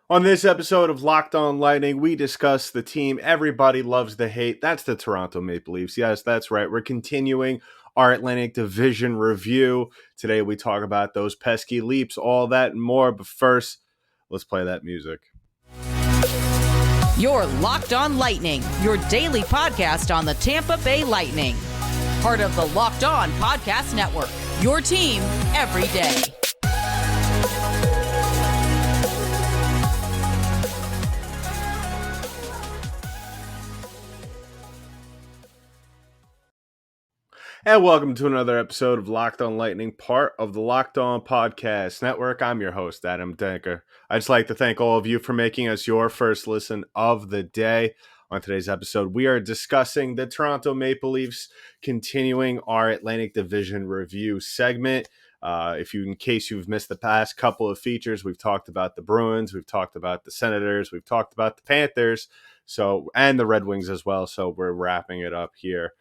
On this episode of Locked On Lightning, we discuss the team everybody loves to hate. That's the Toronto Maple Leafs. Yes, that's right. We're continuing our Atlantic Division review. Today we talk about those pesky Leafs, all that and more. But first, let's play that music. You're Locked On Lightning, your daily podcast on the Tampa Bay Lightning. Part of the Locked On Podcast Network, your team every day. And welcome to another episode of Locked On Lightning, part of the Locked On Podcast Network. I'm your host, Adam Denker. I'd just like to thank all of you for making us your first listen of the day. On today's episode, we are discussing the Toronto Maple Leafs, continuing our Atlantic Division review segment. In case you've missed the past couple of features, we've talked about the Bruins, we've talked about the Senators, we've talked about the Panthers, and the Red Wings as well. So we're wrapping it up here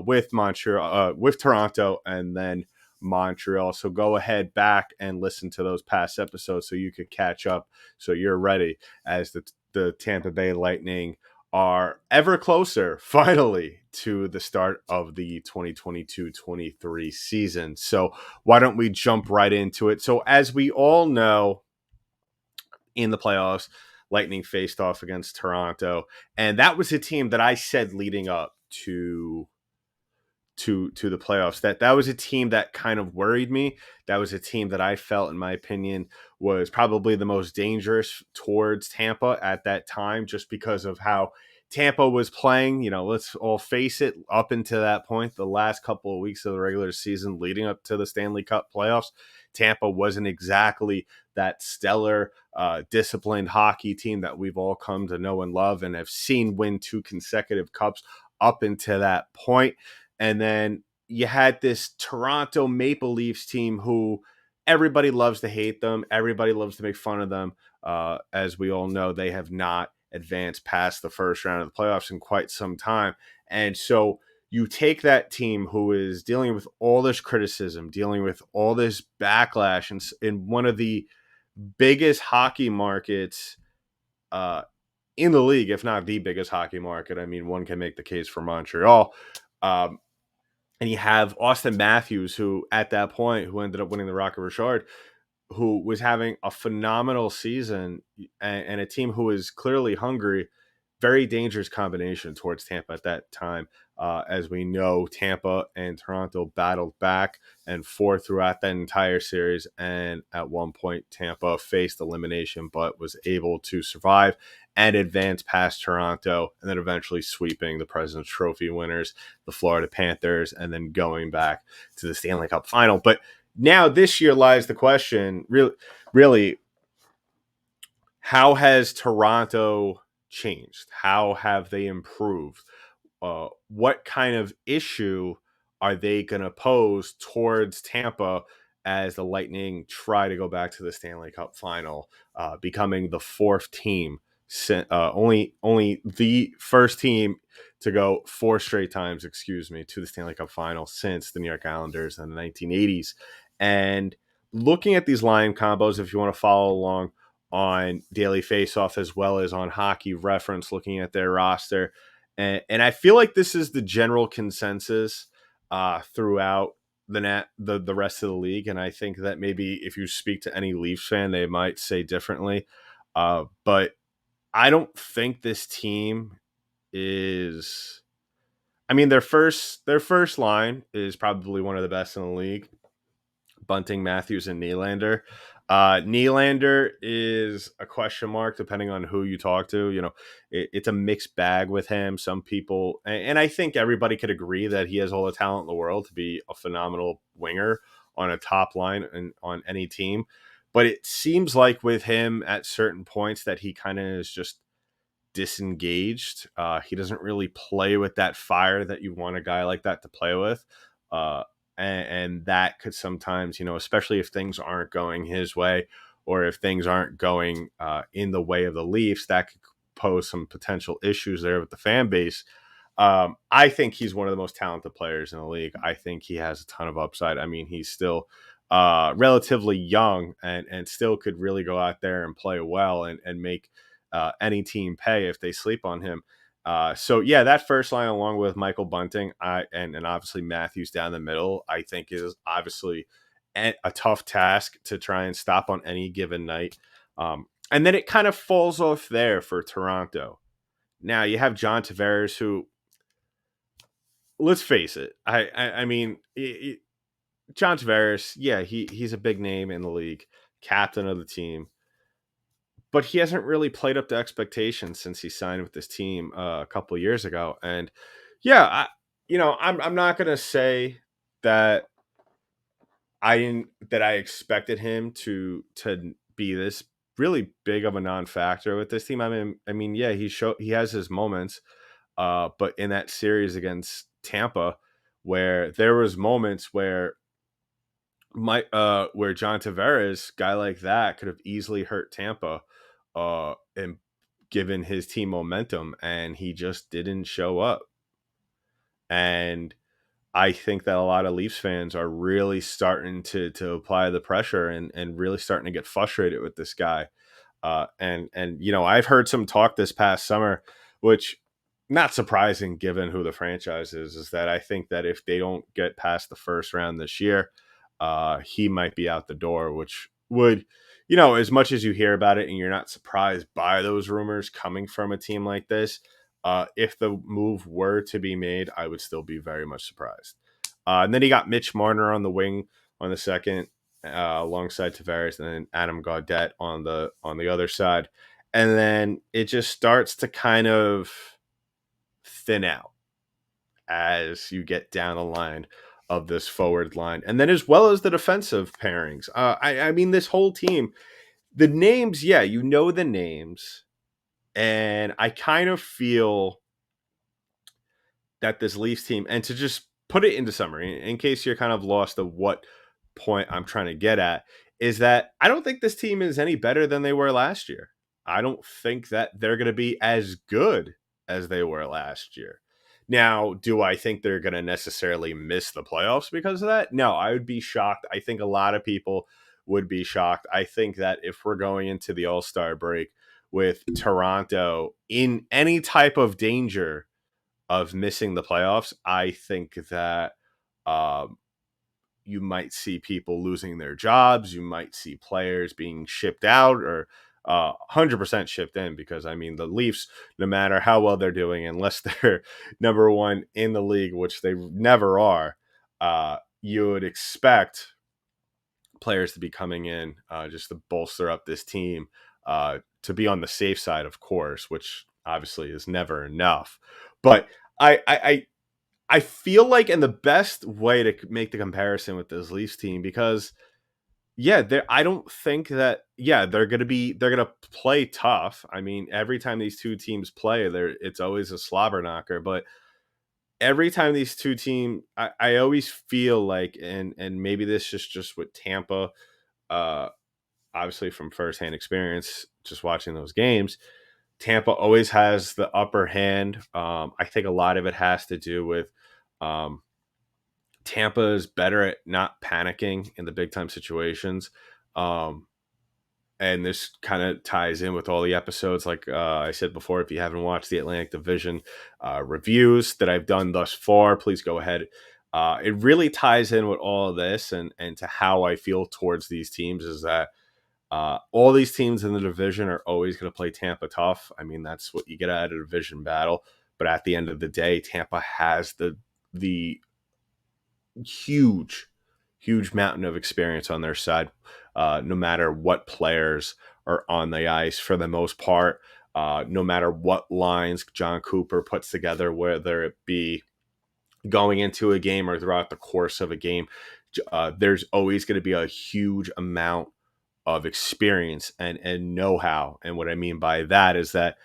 with Montreal, with Toronto, and then Montreal. So go ahead back and listen to those past episodes so you could catch up, so you're ready as the Tampa Bay Lightning are ever closer, finally, to the start of the 2022-23 season. So why don't we jump right into it? So as we all know, in the playoffs, Lightning faced off against Toronto, and that was a team that I said leading up to the playoffs that was a team that kind of worried me. That was a team that I felt, in my opinion, was probably the most dangerous towards Tampa at that time, just because of how Tampa was playing. You know, let's all face it, up until that point, the last couple of weeks of the regular season leading up to the Stanley Cup playoffs, Tampa wasn't exactly that stellar, disciplined hockey team that we've all come to know and love and have seen win 2 consecutive cups up until that point. And then you had this Toronto Maple Leafs team who everybody loves to hate them. Everybody loves to make fun of them. As we all know, they have not advanced past the first round of the playoffs in quite some time. And so you take that team who is dealing with all this criticism, dealing with all this backlash in one of the biggest hockey markets in the league, if not the biggest hockey market. I mean, one can make the case for Montreal. And you have Austin Matthews, who at that point, who ended up winning the Rocket Richard, who was having a phenomenal season, and a team who is clearly hungry. Very dangerous combination towards Tampa at that time. As we know, Tampa and Toronto battled back and forth throughout that entire series. And at one point, Tampa faced elimination, but was able to survive and advance past Toronto, and then eventually sweeping the President's Trophy winners, the Florida Panthers, and then going back to the Stanley Cup final. But now this year lies the question, really, how has Toronto changed? How have they improved? What kind of issue are they going to pose towards Tampa as the Lightning try to go back to the Stanley Cup final, becoming the fourth team, only the first team to go 4 straight times, to the Stanley Cup final since the New York Islanders in the 1980s. And looking at these line combos, if you want to follow along on Daily Faceoff as well as on Hockey Reference, looking at their roster, and I feel like this is the general consensus throughout the rest of the league. And I think that maybe if you speak to any Leafs fan, they might say differently. But I don't think this team is. I mean, their first line is probably one of the best in the league. Bunting, Matthews, and Nylander. Nylander is a question mark depending on who you talk to. You know, it's a mixed bag with him. Some people, and I think everybody could agree that he has all the talent in the world to be a phenomenal winger on a top line and on any team. But it seems like with him at certain points that he kind of is just disengaged. He doesn't really play with that fire that you want a guy like that to play with. And that could sometimes, especially if things aren't going his way or if things aren't going in the way of the Leafs, that could pose some potential issues there with the fan base. I think he's one of the most talented players in the league. I think he has a ton of upside. I mean, he's still relatively young and still could really go out there and play well and make any team pay if they sleep on him. So yeah, that first line along with Michael Bunting, and obviously Matthews down the middle, I think is obviously a tough task to try and stop on any given night. And then it kind of falls off there for Toronto. Now you have John Tavares, who, let's face it, I mean, John Tavares, yeah, he's a big name in the league, captain of the team, but he hasn't really played up to expectations since he signed with this team a couple of years ago. And yeah, I'm not gonna say that I expected him to be this really big of a non-factor with this team. I mean, yeah, he has his moments, but in that series against Tampa, where there was moments where John Tavares, guy like that, could have easily hurt Tampa, and given his team momentum, and he just didn't show up. And I think that a lot of Leafs fans are really starting to apply the pressure and really starting to get frustrated with this guy. And I've heard some talk this past summer, which not surprising given who the franchise is that I think that if they don't get past the first round this year, he might be out the door, which would, as much as you hear about it and you're not surprised by those rumors coming from a team like this, if the move were to be made, I would still be very much surprised. And then he got Mitch Marner on the wing on the second, alongside Tavares, and then Adam Gaudette on the other side, and then it just starts to kind of thin out as you get down the line of this forward line, and then as well as the defensive pairings. I mean, this whole team, the names, yeah, the names, and I kind of feel that this Leafs team, and to just put it into summary, in case you're kind of lost of what point I'm trying to get at, is that I don't think this team is any better than they were last year. I don't think that they're going to be as good as they were last year. Now, do I think they're going to necessarily miss the playoffs because of that? No, I would be shocked. I think a lot of people would be shocked. I think that if we're going into the All-Star break with Toronto in any type of danger of missing the playoffs, I think that um, you might see people losing their jobs. You might see players being shipped out or 100% shipped in, because I mean, the Leafs, no matter how well they're doing, unless they're number one in the league, which they never are, you would expect players to be coming in just to bolster up this team, to be on the safe side, of course, which obviously is never enough. But I feel like, and the best way to make the comparison with this Leafs team, because yeah, I don't think that, yeah, they're gonna play tough. I mean, every time these two teams play, it's always a slobber knocker. But every time these two teams, I always feel like, and maybe this is just with Tampa, uh, obviously from firsthand experience, just watching those games, Tampa always has the upper hand. I think a lot of it has to do with um, Tampa is better at not panicking in the big time situations. Um, and this kind of ties in with all the episodes. Like I said before, if you haven't watched the Atlantic Division reviews that I've done thus far, please go ahead. It really ties in with all of this, and to how I feel towards these teams is that all these teams in the division are always going to play Tampa tough. I mean, that's what you get out of a division battle. But at the end of the day, Tampa has the huge, huge mountain of experience on their side. No matter what players are on the ice, for the most part, no matter what lines John Cooper puts together, whether it be going into a game or throughout the course of a game, there's always going to be a huge amount of experience and know-how. And what I mean by that is that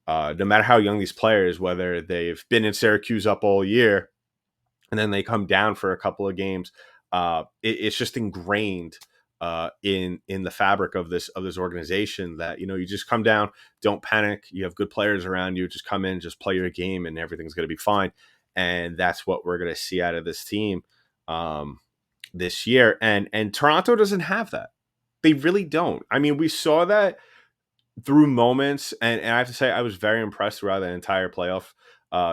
no matter how young these players, whether they've been in Syracuse up all year and then they come down for a couple of games, it's just ingrained in the fabric of this organization that, you just come down, don't panic, you have good players around you, just come in, just play your game, and everything's going to be fine. And that's what we're going to see out of this team. this year, and Toronto doesn't have that. They really don't. I mean, we saw that through moments, and I have to say I was very impressed throughout the entire playoff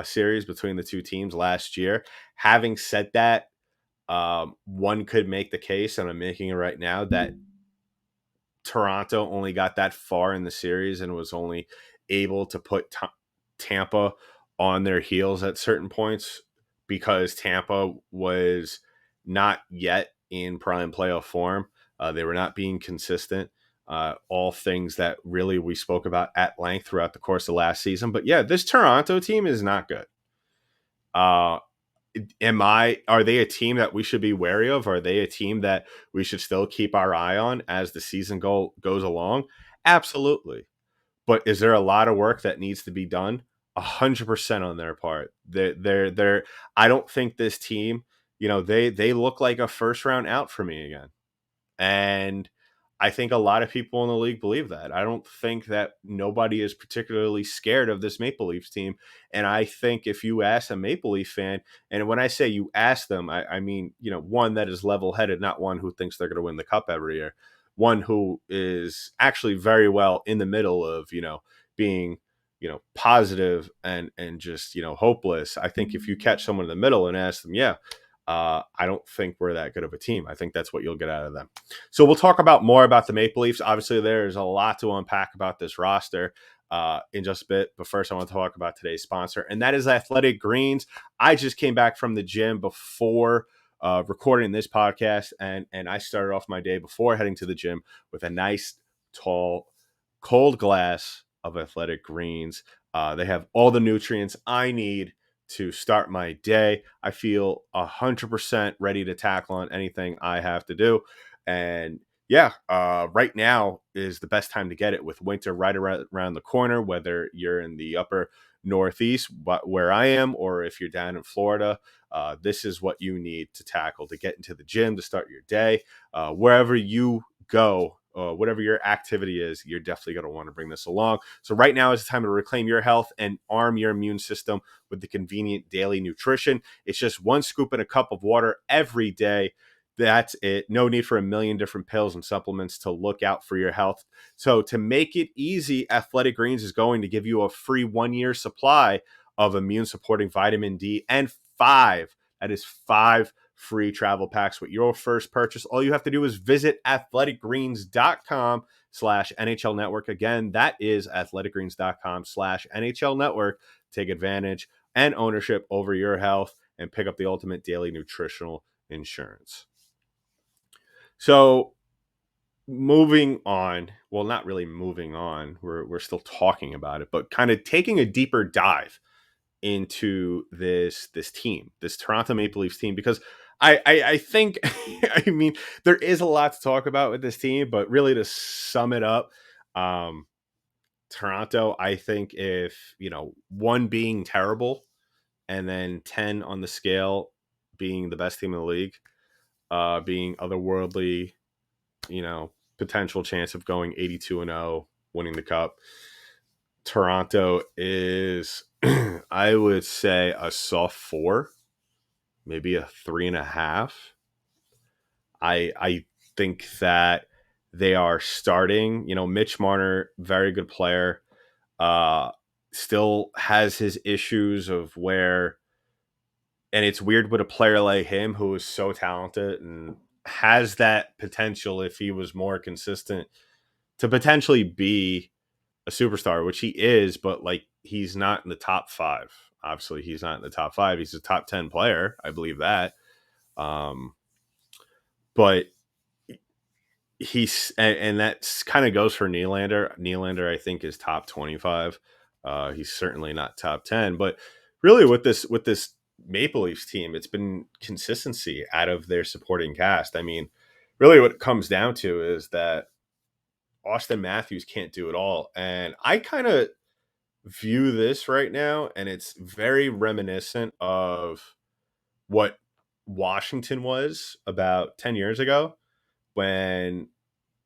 series between the two teams last year. Having said that, one could make the case, and I'm making it right now, that Toronto only got that far in the series and was only able to put Tampa on their heels at certain points because Tampa was not yet in prime playoff form. They were not being consistent. All things that really we spoke about at length throughout the course of last season. But yeah, this Toronto team is not good. Uh, are they a team that we should be wary of? Are they a team that we should still keep our eye on as the season goes along? Absolutely. But is there a lot of work that needs to be done? 100% on their part. They're I don't think this team, they look like a first round out for me again. And I think a lot of people in the league believe that. I don't think that nobody is particularly scared of this Maple Leafs team. And I think if you ask a Maple Leaf fan, and when I say you ask them, I mean, one that is level headed, not one who thinks they're going to win the cup every year, one who is actually very well in the middle of, being, positive and just, hopeless. I think if you catch someone in the middle and ask them, yeah, I don't think we're that good of a team. I think that's what you'll get out of them. So we'll talk about more about the Maple Leafs. Obviously, there's a lot to unpack about this roster in just a bit. But first, I want to talk about today's sponsor, and that is Athletic Greens. I just came back from the gym before recording this podcast, and I started off my day before heading to the gym with a nice, tall, cold glass of Athletic Greens. They have all the nutrients I need to start my day. I feel 100% ready to tackle on anything I have to do. And yeah, right now is the best time to get it with winter right around the corner, whether you're in the upper Northeast, where I am, or if you're down in Florida. This is what you need to tackle to get into the gym, to start your day. Wherever you go, whatever your activity is, you're definitely going to want to bring this along. So right now is the time to reclaim your health and arm your immune system with the convenient daily nutrition. It's just one scoop in a cup of water every day. That's it. No need for a million different pills and supplements to look out for your health. So to make it easy, Athletic Greens is going to give you a free 1-year supply of immune supporting vitamin D and that is 5 free travel packs with your first purchase. All you have to do is visit athleticgreens.com/NHL network. Again, that is athleticgreens.com/NHL network. Take advantage and ownership over your health and pick up the ultimate daily nutritional insurance. So moving on, well, not really moving on. We're still talking about it, but kind of taking a deeper dive into this team, this Toronto Maple Leafs team, because I think I mean there is a lot to talk about with this team, but really to sum it up, Toronto, I think if 1 being terrible and then 10 on the scale being the best team in the league, being otherworldly, potential chance of going 82-0, winning the cup. Toronto is, I would say, a soft 4, maybe a 3.5. I think that they are starting. Mitch Marner, very good player, still has his issues of where, and it's weird with a player like him who is so talented and has that potential if he was more consistent to potentially be a superstar, which he is, but like he's not in the top 5. Obviously, he's not in the top 5. He's a top 10 player. I believe that. But and that kind of goes for Nylander. Nylander, I think, is top 25. He's certainly not top 10. But really, with this Maple Leafs team, it's been consistency out of their supporting cast. I mean, really, what it comes down to is that Austin Matthews can't do it all, and I kind of view this right now, and it's very reminiscent of what Washington was about 10 years ago when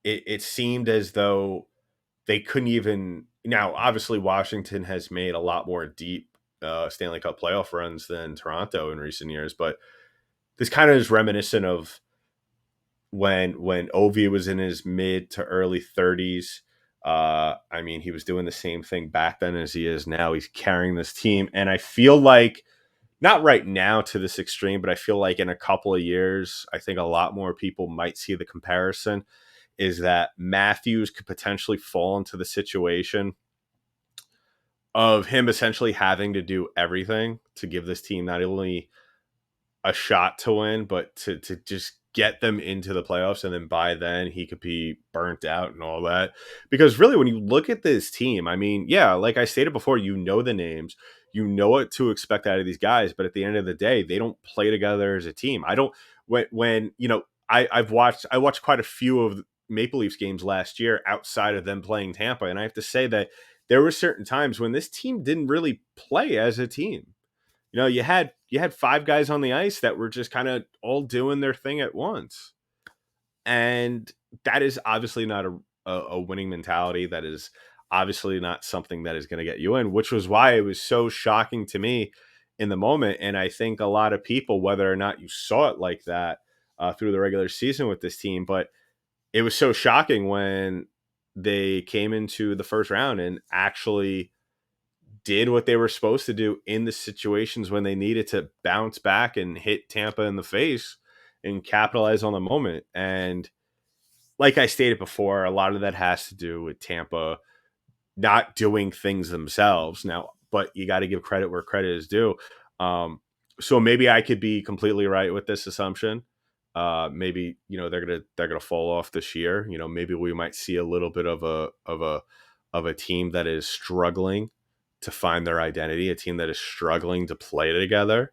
it seemed as though they couldn't even. Now, obviously, Washington has made a lot more deep Stanley Cup playoff runs than Toronto in recent years, but this kind of is reminiscent of when Ovi was in his mid to early 30s. I mean, he was doing the same thing back then as he is now. He's carrying this team, and I feel like not right now to this extreme, but I feel like in a couple of years, I think a lot more people might see the comparison is that Matthews could potentially fall into the situation of him essentially having to do everything to give this team not only a shot to win, but to just get them into the playoffs. And then by then he could be burnt out and all that. Because really, when you look at this team, I mean, yeah, like I stated before, you know the names, you know what to expect out of these guys. But at the end of the day, they don't play together as a team. I don't, when you know, I watched quite a few of Maple Leafs games last year outside of them playing Tampa. And I have to say that there were certain times when this team didn't really play as a team. You know, you had five guys on the ice that were just kind of all doing their thing at once, and that is obviously not a winning mentality. That is obviously not something that is going to get you in, which was why it was so shocking to me in the moment. And I think a lot of people, whether or not you saw it like that through the regular season with this team, but it was so shocking when they came into the first round and actually did what they were supposed to do in the situations when they needed to bounce back and hit Tampa in the face and capitalize on the moment. And like I stated before, a lot of that has to do with Tampa not doing things themselves now, but you got to give credit where credit is due. So maybe I could be completely right with this assumption. Maybe they're gonna fall off this year. You know, maybe we might see a little bit of a team that is struggling to find their identity, a team that is struggling to play together,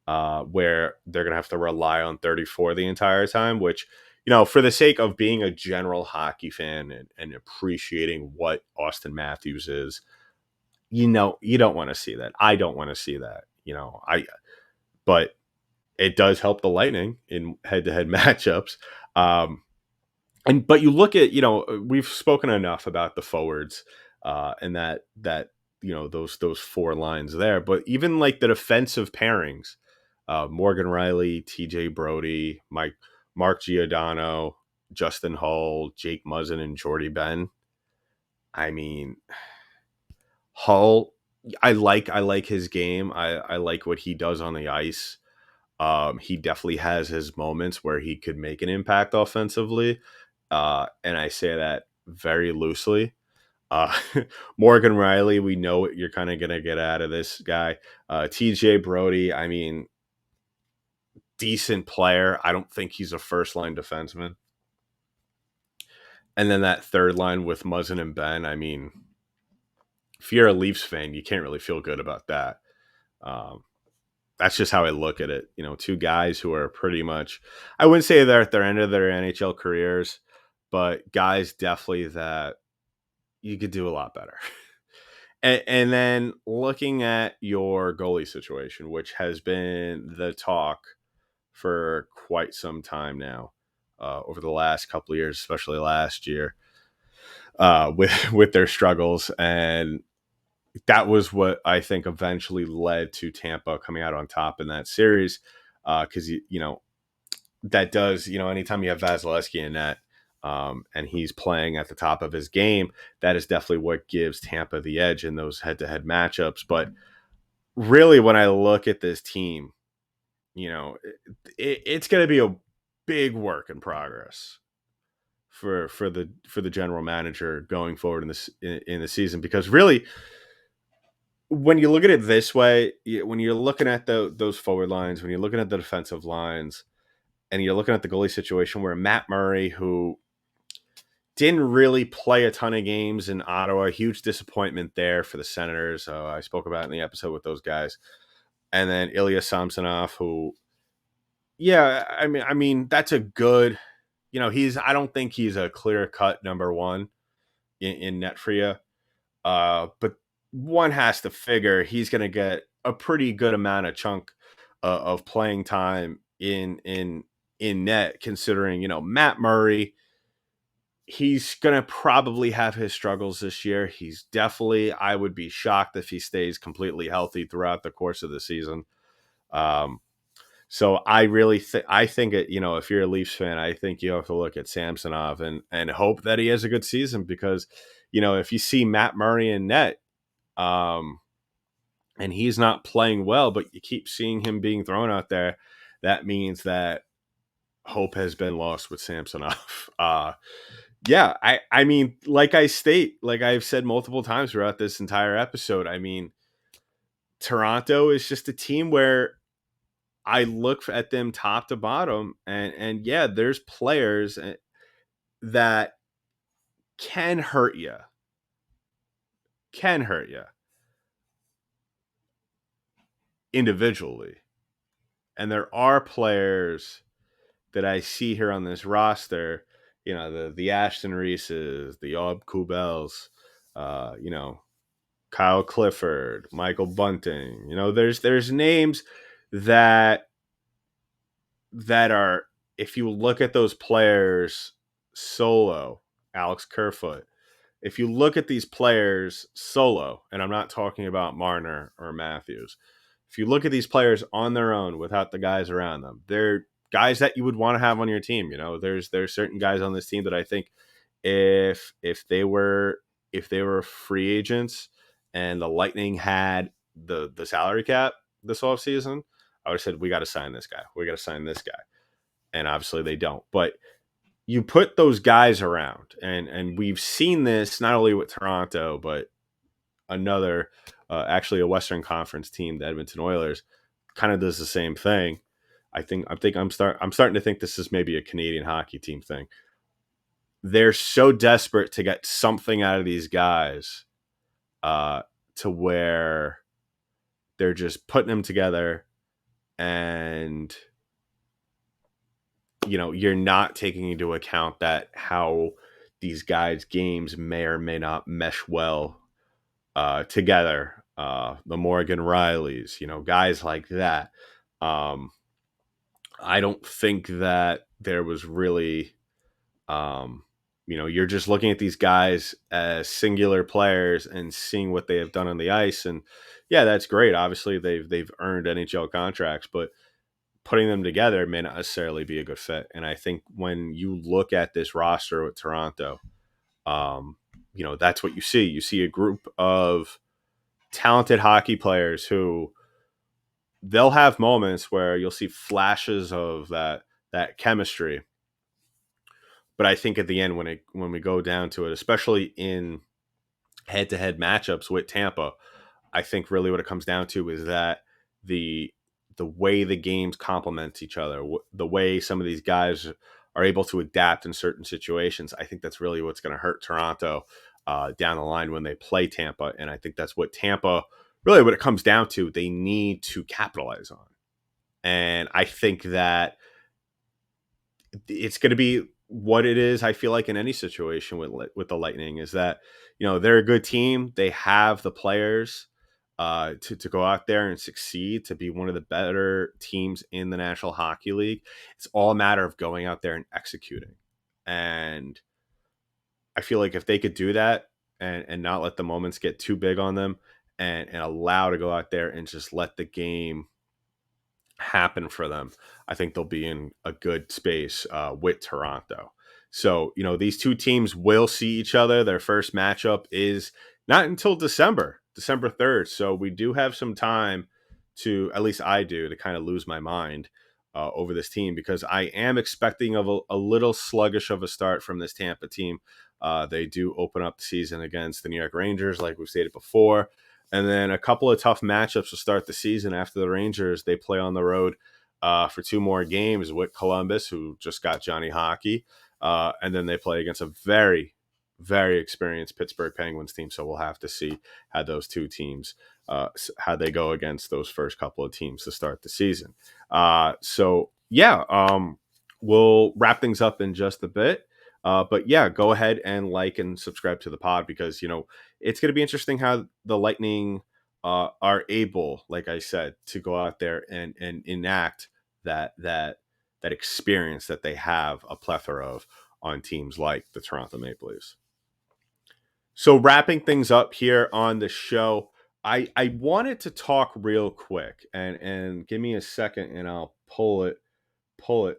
where they're gonna have to rely on 34 the entire time. Which, for the sake of being a general hockey fan and appreciating what Austin Matthews is, you don't want to see that. I don't want to see that. But it does help the Lightning in head-to-head matchups. Um, but you look at, we've spoken enough about the forwards and that those four lines there. But even like the defensive pairings, Morgan Riley, TJ Brody, Mark Giordano, Justin Hull, Jake Muzzin, and Jordy Ben. I mean, Hull, I like his game. I like what he does on the ice. He definitely has his moments where he could make an impact offensively. And I say that very loosely. Uh, Morgan Riley, we know what you're kind of going to get out of this guy. TJ Brody, I mean, decent player. I don't think he's a first line defenseman. And then that third line with Muzzin and Ben, I mean, if you're a Leafs fan, you can't really feel good about that. Um, that's just how I look at it. Two guys who are pretty much, I wouldn't say they're at their end of their NHL careers, but guys definitely that you could do a lot better. And then looking at your goalie situation, which has been the talk for quite some time now, over the last couple of years, especially last year, with their struggles. And that was what I think eventually led to Tampa coming out on top in that series. Because, that does, anytime you have Vasilevsky in net, and he's playing at the top of his game, that is definitely what gives Tampa the edge in those head-to-head matchups. But really, when I look at this team, it's going to be a big work in progress for the general manager going forward in the season, because really, when you look at it this way, when you're looking at those forward lines, when you're looking at the defensive lines, and you're looking at the goalie situation where Matt Murray, who didn't really play a ton of games in Ottawa, huge disappointment there for the Senators. I spoke about it in the episode with those guys. And then Ilya Samsonov, who, yeah, I mean, that's a good, I don't think he's a clear cut number one in net for you. But one has to figure he's going to get a pretty good amount of chunk of playing time in net, considering Matt Murray. He's going to probably have his struggles this year. He's definitely, I would be shocked if he stays completely healthy throughout the course of the season. Um, So I really I think it, if you're a Leafs fan, I think you have to look at Samsonov and hope that he has a good season because, if you see Matt Murray in net, um, and he's not playing well, but you keep seeing him being thrown out there, that means that hope has been lost with Samsonov. Yeah, I mean, like I've said multiple times throughout this entire episode, I mean, Toronto is just a team where I look at them top to bottom, and yeah, there's players that can hurt you individually, and there are players that I see here on this roster, the Ashton Reeses, the Ob Kubels, you know, Kyle Clifford, Michael Bunting. There's names that are, if you look at those players solo, Alex Kerfoot, if you look at these players solo, and I'm not talking about Marner or Matthews, if you look at these players on their own without the guys around them, they're guys that you would want to have on your team. There's certain guys on this team that I think if they were free agents and the Lightning had the salary cap this offseason, I would have said we got to sign this guy. We got to sign this guy. And obviously they don't. But you put those guys around, and we've seen this not only with Toronto, but another, actually a Western Conference team, the Edmonton Oilers, kind of does the same thing. I'm starting to think this is maybe a Canadian hockey team thing. They're so desperate to get something out of these guys, to where they're just putting them together, and you're not taking into account that how these guys' games may or may not mesh well together. The Morgan Rileys, guys like that. I don't think that there was really, you're just looking at these guys as singular players and seeing what they have done on the ice, and yeah, that's great. Obviously, they've earned NHL contracts, but putting them together may not necessarily be a good fit. And I think when you look at this roster with Toronto, um, that's what you see. You see a group of talented hockey players who they'll have moments where you'll see flashes of that chemistry. But I think at the end, when we go down to it, especially in head to head matchups with Tampa, I think really what it comes down to is that the the way the games complement each other, the way some of these guys are able to adapt in certain situations. I think that's really what's going to hurt Toronto down the line when they play Tampa, and I think that's what Tampa really what it comes down to. They need to capitalize on, and I think that it's going to be what it is. I feel like in any situation with the Lightning is that they're a good team. They have the players to go out there and succeed, to be one of the better teams in the National Hockey League. It's all a matter of going out there and executing. And I feel like if they could do that and not let the moments get too big on them, and allow to go out there and just let the game happen for them, I think they'll be in a good space with Toronto. So, these two teams will see each other. Their first matchup is not until December 3rd. So we do have some time to, at least I do, to kind of lose my mind over this team, because I am expecting of a little sluggish of a start from this Tampa team. They do open up the season against the New York Rangers, like we've stated before. And then a couple of tough matchups to start the season after the Rangers. They play on the road for two more games with Columbus, who just got Johnny Hockey. And then they play against a very, very experienced Pittsburgh Penguins team. So we'll have to see how those two teams, how they go against those first couple of teams to start the season. We'll wrap things up in just a bit. But yeah, go ahead and like and subscribe to the pod, because it's going to be interesting how the Lightning are able, like I said, to go out there and enact that experience that they have a plethora of on teams like the Toronto Maple Leafs. So wrapping things up here on the show, I wanted to talk real quick, and give me a second and I'll pull it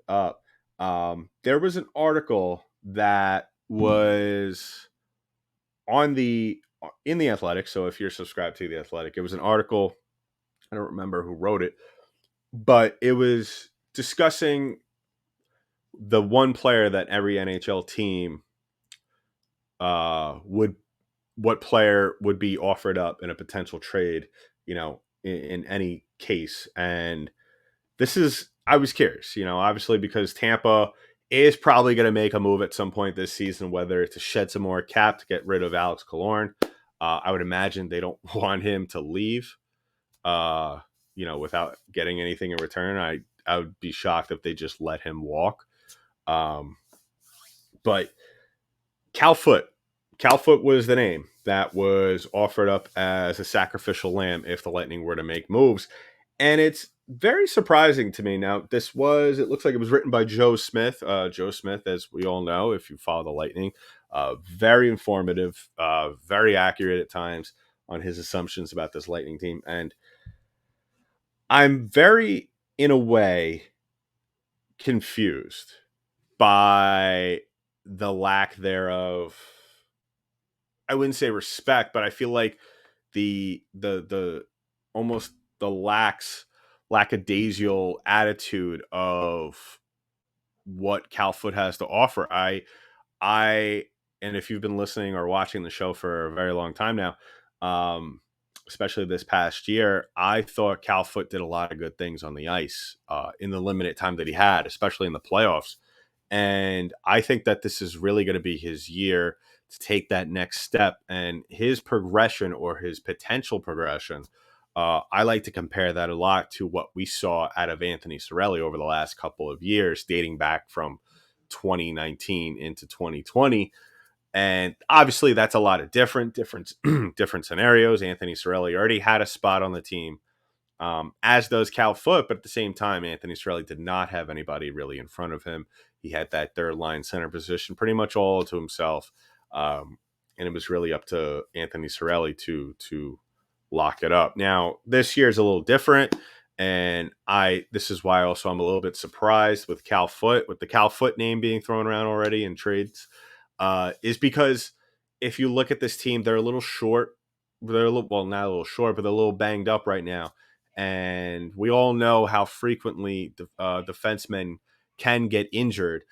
up. There was an article that was on the in the Athletic. So if you're subscribed to the Athletic, it was an article. I don't remember who wrote it, but it was discussing the one player that every NHL team would what player would be offered up in a potential trade, in any case. And I was curious, obviously because Tampa is probably going to make a move at some point this season, whether it's to shed some more cap to get rid of Alex Killorn. I would imagine they don't want him to leave, without getting anything in return. I would be shocked if they just let him walk. But Cal Foot. Cal Foot was the name that was offered up as a sacrificial lamb if the Lightning were to make moves. And it's very surprising to me. Now, it looks like it was written by Joe Smith. Joe Smith, as we all know, if you follow the Lightning, very informative, very accurate at times on his assumptions about this Lightning team. And I'm very, in a way, confused by the lack thereof. I wouldn't say respect, but I feel like the almost the lackadaisical attitude of what Calfoot has to offer. I and if you've been listening or watching the show for a very long time now, especially this past year, I thought Calfoot did a lot of good things on the ice in the limited time that he had, especially in the playoffs. And I think that this is really going to be his year to take that next step, and his progression or his potential progression. I like to compare that a lot to what we saw out of Anthony Cirelli over the last couple of years, dating back from 2019 into 2020. And obviously that's a lot of different different scenarios. Anthony Cirelli already had a spot on the team, as does Cal Foot, but at the same time, Anthony Cirelli did not have anybody really in front of him. He had that third line center position pretty much all to himself, and it was really up to Anthony Cirelli to lock it up. Now, this year is a little different, and this is why also I'm a little bit surprised with the Cal Foot name being thrown around already in trades, is because if you look at this team, they're a little short. They're a little, well, not a little short, but they're a little banged up right now. And we all know how frequently defensemen can get injured.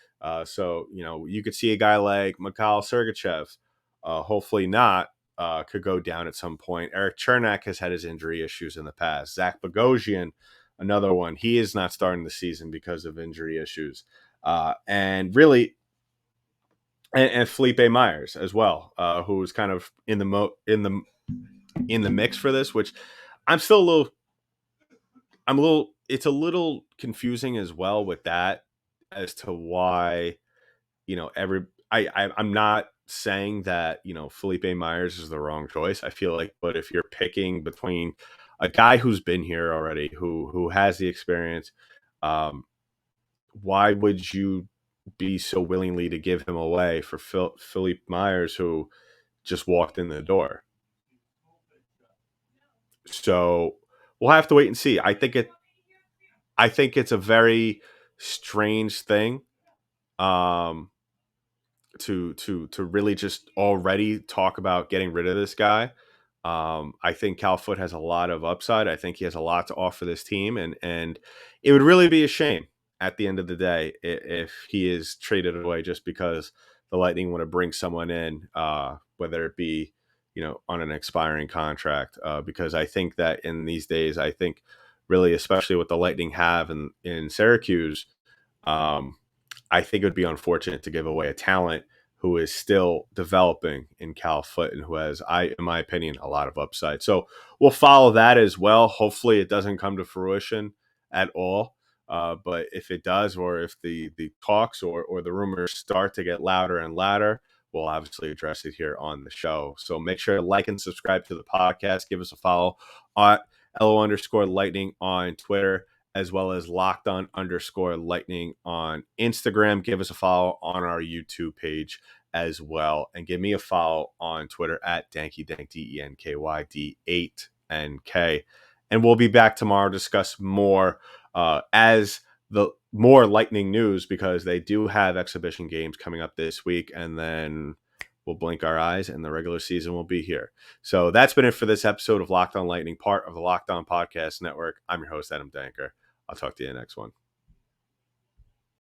So, you could see a guy like Mikhail Sergachev, hopefully not, could go down at some point. Eric Chernak has had his injury issues in the past. Zach Bogosian, another one. He is not starting the season because of injury issues. And really, and Felipe Myers as well, who's kind of in the mix for this, which I'm still it's a little confusing as well with that as to why, I'm not saying that, Felipe Myers is the wrong choice. I feel like, but if you're picking between a guy who's been here already, who has the experience, why would you be so willingly to give him away for Felipe Myers, who just walked in the door? So we'll have to wait and see. I think it's a very strange thing, um, to really just already talk about getting rid of this guy. I think Cal Foot has a lot of upside. I think he has a lot to offer this team, and it would really be a shame at the end of the day if he is traded away just because the Lightning want to bring someone in, whether it be on an expiring contract. Because I think that in these days, I think really, especially what the Lightning have in Syracuse, um, I think it would be unfortunate to give away a talent who is still developing in Cal Foot and who has, in my opinion, a lot of upside. So we'll follow that as well. Hopefully, it doesn't come to fruition at all. But if it does, or if the talks or the rumors start to get louder and louder, we'll obviously address it here on the show. So make sure to like and subscribe to the podcast. Give us a follow at LO_Lightning on Twitter, as well as locked_Lightning on Instagram. Give us a follow on our YouTube page as well. And give me a follow on Twitter at DenkyDenk, DENKYD8NK. And we'll be back tomorrow to discuss more, as the more Lightning news, because they do have exhibition games coming up this week, and then we'll blink our eyes and the regular season will be here. So that's been it for this episode of Locked On Lightning, part of the Locked On Podcast Network. I'm your host, Adam Danker. I'll talk to you next one.